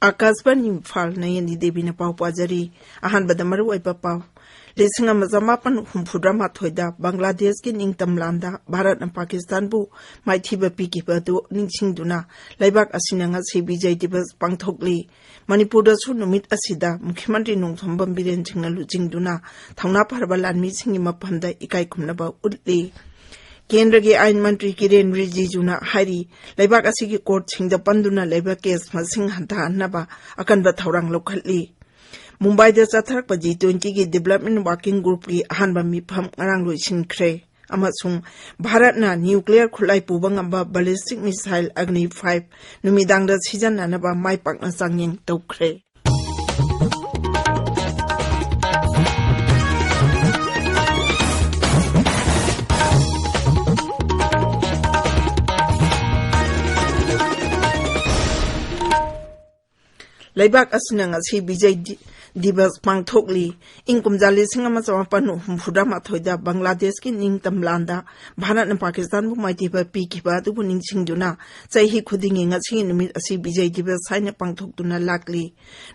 आकाशवाणी इम्फाल नयनी देवी ने पाव पाजरी अहानबदा मरुआइबा पाव लिसिंग अमजामापन हुमफुद्रामाथोइदा बांग्लादेश की निंगतम लांदा भारत न पाकिस्तान बु माइथिबा पीकिबदु निंगसिंगदुना लैबाक असिना ngasi विजय दिवस पांगथोकली मणिपुर दसु नुमित असिदा मुख्यमंत्री नोंथोंबम बिरेन सिंगना लुजिंगदुना थौना फरबा लानमी सिंगी मफमदा इकाई खुमनबा उतली केंद्र के आईन मंत्री किरेन रिजिजुना हारी लैबाक असिगी कोर्ट सिंगदा पंदुना लैबा केस मसिंग हंथाहनबा अकनबा थौरांग लौखटली मुंबई दा चथरक G20 की डेवलपमेंट वर्किंग ग्रुप की अहानबा मिफम ngarang लोइसिनख्रे अमसुंग भारतना न्यूक्लियर खुलाई पुबा ngamba ballistic missile Agni 5 नुमिदांगदा सिजननानबा माइपाकना चांगयें तौख्रे लैबाक असिना ngasi विजय दिवस पांगथोकली इंकुमजा 1984 बांग्लादेश की निंगतम लांदा भारत न पाकिस्तान बु माइथिबा पीकिबा दुबु निंगसिंगदुना चाहि खुदिंगी ngasi नुमित असि विजय दिवस हाइना पांगथोकदुना लाकली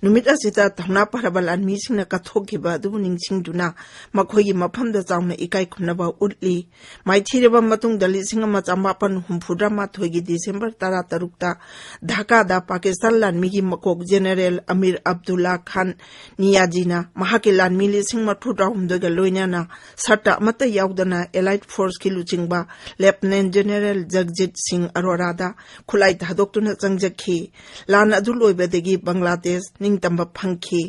नुमित असिता थौना फरबा लानमी सिंगना कथोकिबा दुबु निंगसिंगदुना मखोइगी मफमदा चावना इकाई खुमनबा उतली माइथिरबा मतुंग 1984 की डिसेंबर 13 ढाका दा पाकिस्तान लानमी की मकोक जनरल अमीर अब्दुल्ला खान नियाजीना महाके लानमी 1984 गा लोइनाना सट्टा अमता याउदना एलाइट फोर्स की लुचिंगबा लेफ्टिनेंट जनरल जगजीत सिंह अरोरादा खुलाई धादोक्तुना चंगजखी लान अदु लोइबदेगी बांग्लादेश निंगतंबा फंखी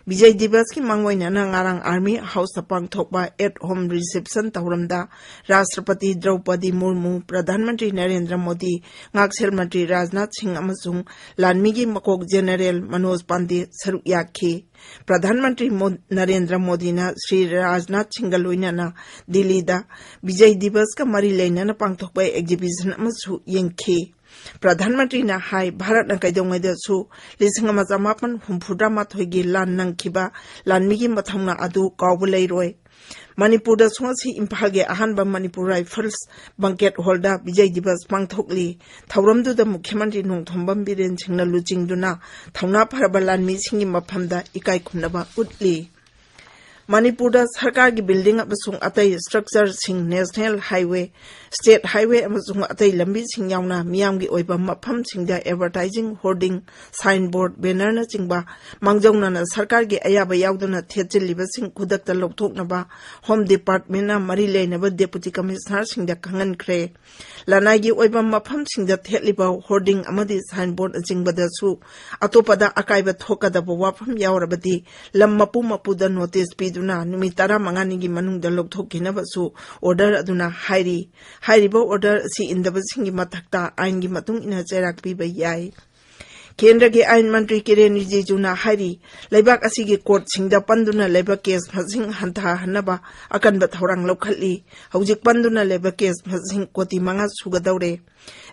विजय दिवस की मांगोइनाना ngarang आर्मी हाउस पांगथोकबा एट होम रिसेप्शन तौरमदा राष्ट्रपति द्रौपदी मुर्मू प्रधानमंत्री नरेंद्र मोदी ngaksil मंत्री राजनाथ सिंह अमसुंग लानमी की मकोक जनरल मनोज पांडे सरुक याखी प्रधानमंत्री नरेंद्र मोदी ने श्री राजनाथ सिंह लोइनाना दिल्ली दा विजय दिवस का मरी लेना पांगथोकबा एग्जिबिशन अमसु येंखी प्रधानमंत्री ने हाई भारत न कैदोंगैदसु 1984 की लान नंगखिबा लानमी की मथौना अदु कावबु लैरोय मणिपुर दा सोंगसी इम्फाल के अहानबा मणिपुर राइफल्स बंकेट हॉलदा विजय दिवस पांगथोकली थौरमदुदा मुख्यमंत्री नोंथोंबम बिरेन सिंगना लुचिंगदुना थौना फरबा लानमी सिंगी मफमदा इकाई खुमनबा उतली मणिपुर दा सरकार की बिल्डिंग अमसुंग अतई स्ट्रक्चर सिंग नेशनल हाईवे स्टेट हाईवे अमसुंग अतई लंबी सिंग यावना मियाम की ओइबा मफम सिंगदा advertising hoarding sign board banner न चिंगबा मांगजौना सरकार की अयाबा यावदना थेचिलिबा सिंग खुदकता लौथोकनबा होम डिपार्टमेंट ना मरी लेनबा डेप्यूटी कमिश्नर सिंगदा खंगनख्रे लानाई की ओइबा मफम सिंगदा थेलिबा होर्डिंग अमदि साइन बोर्ड चिंगबदसु अतोपदा अकाइबा थोकदबा वाफम यावरबदी लम मपु मपुदा नोटिस पीदु नुमित 15 की मनुंग लौथोकिनबसु ऑर्डर अदुना हाइरिबा ऑर्डर असि इंदबसिंगी मथक्ता आइन की मतुंग इना चेराक पीबा याय केंद्र के आईन मंत्री किरेन रिजिजुना हाइरी लैबाक असिगी कोर्ट सिंगदा पंदुना लैबा केस फसिंग हंथा हनबा अकनबा थौरांग लौखटली हौजिक पंदुना लैबा केस फसिंग कोटी 5 सुगदौरे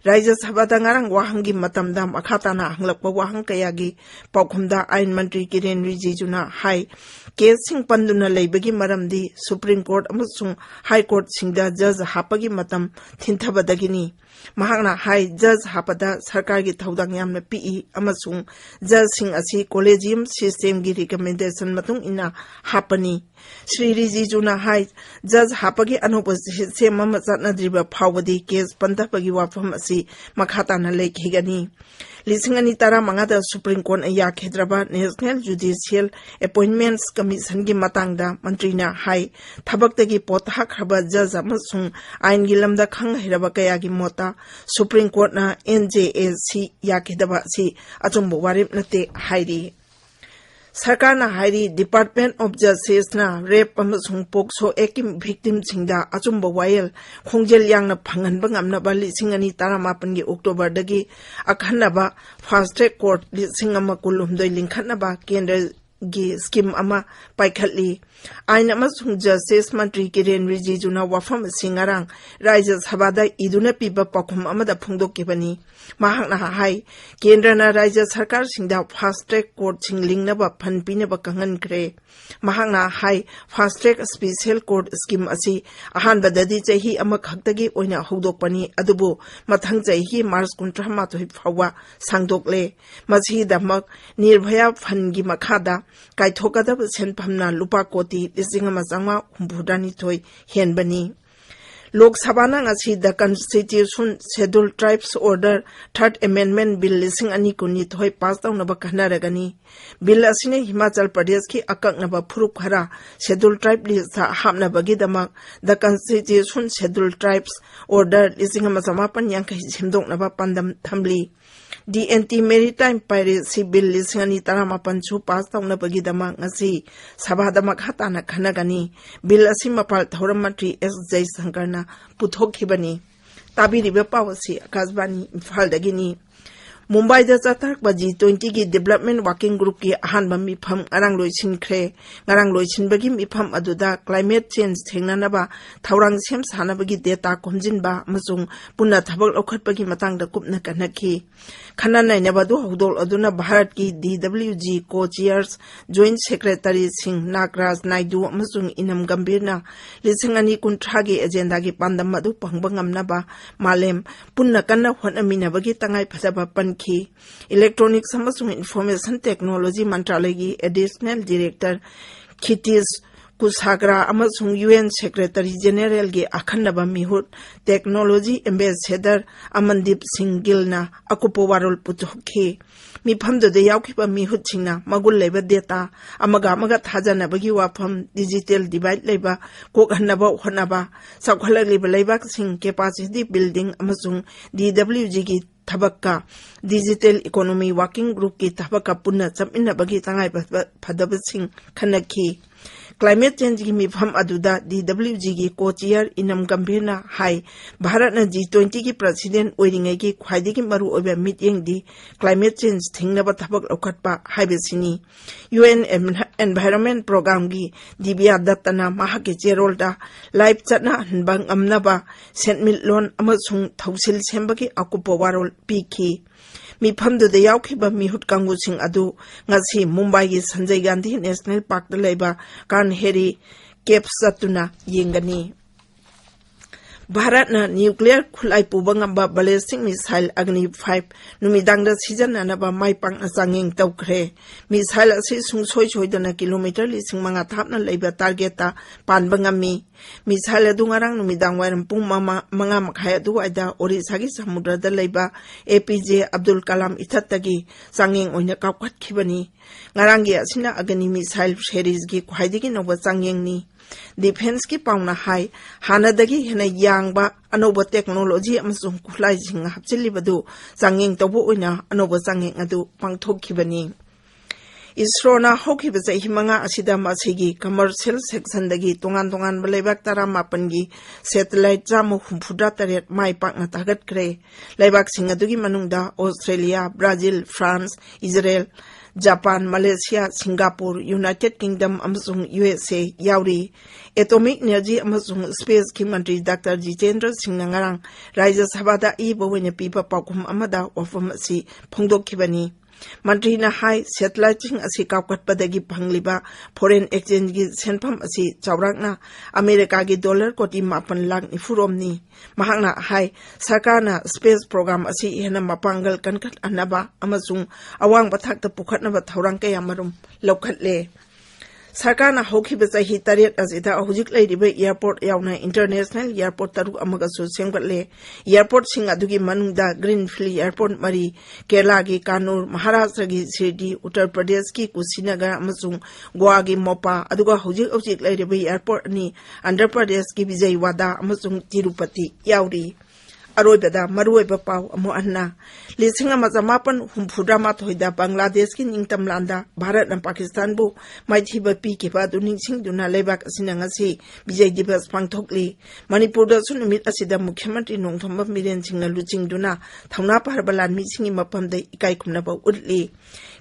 राज्य सभा ngarang wahanggi matamda makhatana hanglakpa wahang kayagi paukhumda ain mantri kiren rijijuna hai kesing panduna leibagi maramdi supreme court amasung high court singda judge hapagi matam thinthabadagini mahakna hai judge hapada sarkar gi thaudang yamna pi amasung judge sing asi collegium system gi recommendation matung ina hapani Shri रिजिजुना हाई जज हापगी अनुपस्थित से मम चनद्रिबा फावदी case पंथपगी वाफम असि मखाताना लेखिगनी 2015 सुप्रीम कोर्ट याखेद्रबा नेशनल जुडिशियल अपॉइंटमेंट्स कमीशन की मतंगदा मंत्रीना हाई थबक्तगी पोथाखरबा जज अमसुंग आइन की लमदा खंगहिरबा कयागी मोता सुप्रीम कोर्ट ना NJAC याखेदबा सि अचुंब वारिब नते हाइरी सरकार ना हाइरी डिपार्टमेंट ऑफ जस्टिस ना रेप अमसुंग पोक्सो एक्ट विक्टिम सिंगदा अचुंब वायल खोंजेल यांगना फंगनबा ngamnaba 2018 की अक्टोबर दगी अखन्नबा फास्ट ट्रैक कोर्ट 19 लिंखनबा केंद्र gi scheme ama paikhatli aina amasung justice mantri Kiren Rijijuna wafam singarang Raja Sabhada iduna piba pakhum amada phongdokibani mahakna hai kendrana Raja Sarkar singda fast track court singlingnaba phanpinaba kangankre mahakna hai fast track special court scheme asi ahanbadadi chahi amakhakdagi oina hodokpani adubu mathang chahi March 19 fawa sangdokle machi damak nirbhaya phangi makhada kaithokadaba senphamna lupa koti lisingama jangma humbudani thoi henbani Lok Sabha na ngasi the Constitution Scheduled Tribes Order Third Amendment Bill lising ani kuni thoi pass down naba kanaragani bill asine Himachal Pradesh ki akak naba phuruk khara Scheduled Tribe list hamna bagi damak the Constitution Scheduled Tribes Order lising ama samapan yang kai simdok naba pandam thamli The Anti-Maritime Piracy Bill lising ani taramapan chu pass down naba bagi damak ngasi sabha damak hatana khanagani bill asimapal thoram mantri S. Jaisankarna puthokibani tabiriba pawasi akasbani Imphal dagini Mumbai da chatak ba G20 gi development working group ki ahanba mifam arang loisin khre ngarang loisin bagi mifam aduda climate change thengnana ba thaurang sem sana bagi data komjin ba amsung punna thabak lokhat bagi matang da kupna kanaki khana nai na badu hodol aduna Bharat ki DWG co-chairs joint secretary Singh Nagraj Naidu amsung Inam Gambirna lisingani kunthra gi agenda gi pandam madu pangbangam na ba malem punna kanna honamina bagi tangai phasaba pan Electronics amasung Information Technology Mantralaya Additional Director Khitis Kusagra amasung UN Secretary General ge akhanaba mihut Technology Ambassador Amandip Singh Gilna akupo warol puthokhi mifamdo de yaukiba mihut singna magul leba data amaga thajana bagi wafam digital divide leba kokhanaba honaba sakhalaliba leba sing capacity building amasung DWG gi Tabaka Digital Economy Working Group ki tabaka punna chamina bagi tangai phadabasing khanaki Climate change ki mifam aduda DWG ki co-chair Inam Gambirna hai Bharat na G20 ki president oiringai ki khwaidi ki maru oiba meeting di climate change thingnaba thabak lokhatpa haibesini UN Environment Program ki Dibya Dattana mahake cherolda live chatna hanbang amnaba sentmil lon amasung thausil sembagi akupo warol piki mifamdo de yaukhiba mihut kangu sing adu ngasi Mumbai gi Sanjay Gandhi National Park da leba kan heri cape satuna yengani Bharat na nuclear khulai pubangamba ballistic missile Agni 5 numidang da season anaba maipang asangeng tawkre missile asi sungsoi choidana kilometer lising manga thapna leiba target ta panbangami missile adungarang numidang wairam pung manga makhai adu aida Orissa gi samudra da leiba APJ Abdul Kalam ithattagi sangeng oina kawkhat khibani ngarangi asina Agni missile series gi khwaidigi noba sangeng ni Defense ki pauna hai hanadagi hena yangba anoba technology amasung khulai jinga hapchili badu sangeng tobo oina anoba sangeng adu pangthokibani ISRO na hoki beza himanga asida masigi commercial section dagi tongan balebak tara mapan gi satellite jamu humfuda taret mai pakna tagat kre lebak singa dugi manungda Australia Brazil France Israel Japan, Malaysia, Singapore, United Kingdom, amasung USA, yauri. Atomic Energy amasung Space ki Mantri Dr. Jitendra Singh ngarang Raja Sabhada iba wenya pipa pakum amada wafam asi phongdokkibani. Mantri na hai satellite ching asi kawkat padagi pangliba foreign exchange gi senpham asi chawrakna America gi dollar koti 8 lakh ni furomni mahakna hai sarkarna space program asi hena mapangal kankat anaba amasung awang bathak ta pukhatna ba thorang kaya marum lokhatle Sarkarna hoki beza hi tariat azida hujik leidibe airport yauna international airport taru amaga su semgatle airport sing adugi manungda Greenfield airport mari Kerala gi Kannur Maharashtra gi Shirdi Uttar Pradesh ki Kushinagar amasung Goa gi Mopa aduga hujik leidibe airport ni Andhra Pradesh ki Vijayawada amasung Tirupati yauri Aroibada maruiba pau amo anna lisinga mazamapan humfudrama thoida Bangladesh ki ningtamlanda Bharat na Pakistan bu maithiba pi ke ba du ningsing duna lebak asina ngasi Vijay Divas pangthokli Manipur da sunumit asida Mukhyamantri Nongthomba Miren singna luching duna thauna parbalan mi singi mapam da ikai khumna ba utli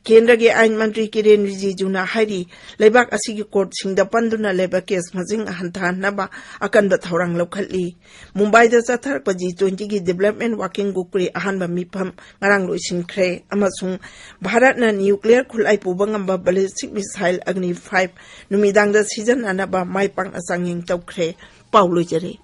केंद्र के आइन मंत्री किरेन रिजिजूना हाइरी लेबाक असिगी court सिंगदा पंदुना लेबा case मजिंग हंथानबा अकनबा थौरांग लौखटली मुंबई दा चथरक G20 की डेवलपमेंट वर्किंग ग्रुप अहानबा मिफम ngarang loisinkhre amasung Bharatna nuclear khulai pubangamba ballistic missile Agni 5 numidang da season anaba maipang asanging tawkhre paulojare